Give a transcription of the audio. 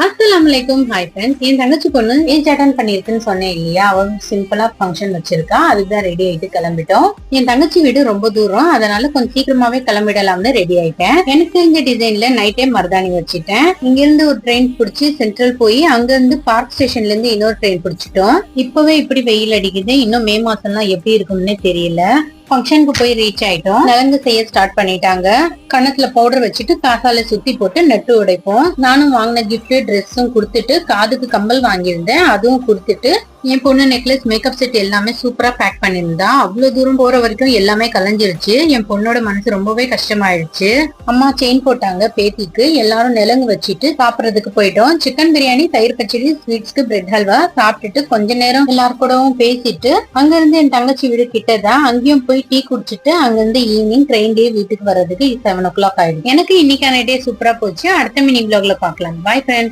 அஸ்ஸலாமுலைக்கும். Hi friends. என் தங்கச்சி பொண்ணு age attend பண்ணிருக்குன்னு சொன்னேன் இல்லையா, அவ சிம்பிளா ஃபங்க்ஷன் வச்சிருக்கா. அதுதான் ரெடி ஆயிட்டு கிளம்பிட்டோம். என் தங்கச்சி வீடு ரொம்ப தூரம், அதனால கொஞ்சம் சீக்கிரமாவே கிளம்பிடலாம்னு ரெடி ஆயிட்டேன். எனக்கு தெரிஞ்ச டிசைன்ல நைட்டே மருதாணி வச்சுட்டேன். இங்க இருந்து ஒரு ட்ரெயின் பிடிச்சி சென்ட்ரல் போய் அங்க இருந்து பார்க் ஸ்டேஷன்ல இருந்து இன்னொரு ட்ரெயின் பிடிச்சிட்டோம். இப்பவே இப்படி வெயில் அடிக்குது, இன்னும் மே மாசம்லாம் எப்படி இருக்கும்னே தெரியல. ஃபங்க்ஷனுக்கு போய் ரீச் ஆயிட்டோம். நலங்கு செய்ய ஸ்டார்ட் பண்ணிட்டாங்க. கணத்துல பவுடர் வச்சுட்டு காசால சுத்தி போட்டு நெட்டு உடைப்போம். நானும் வாங்கின கிஃப்ட் ட்ரெஸ்ஸும் கொடுத்துட்டு காதுக்கு கம்பல் வாங்கியிருந்தேன், அதுவும் கொடுத்துட்டு என் பொண்ணு நெக்லஸ் மேக்கப் செட் எல்லாமே சூப்பரா பேக் பண்ணியிருந்தா. அவ்வளவு தூரம் போற வரைக்கும் எல்லாமே கலைஞ்சிருச்சு. என் பொண்ணோட மனசு ரொம்பவே கஷ்டமாயிடுச்சு. அம்மா செயின் போட்டாங்க பேத்திக்கு. எல்லாரும் நிலங்கு வச்சுட்டு சாப்பிடறதுக்கு போயிட்டோம். சிக்கன் பிரியாணி, தயிர் பச்சடி, ஸ்வீட்ஸ்க்கு பிரெட் ஹல்வா சாப்பிட்டுட்டு கொஞ்ச நேரம் எல்லாரு கூடவும் பேசிட்டு அங்க இருந்து என் தங்கச்சி வீடு கிட்டதான், அங்கேயும் போய் டீ குடிச்சிட்டு அங்க இருந்து ஈவினிங் ட்ரெயின்லயே வீட்டுக்கு வர்றதுக்கு 7 o'clock ஆயிடுச்சு. எனக்கு இன்னைக்கான டே சூப்பரா போச்சு. அடுத்த மினி vlogல பார்க்கலாம். Bye friends.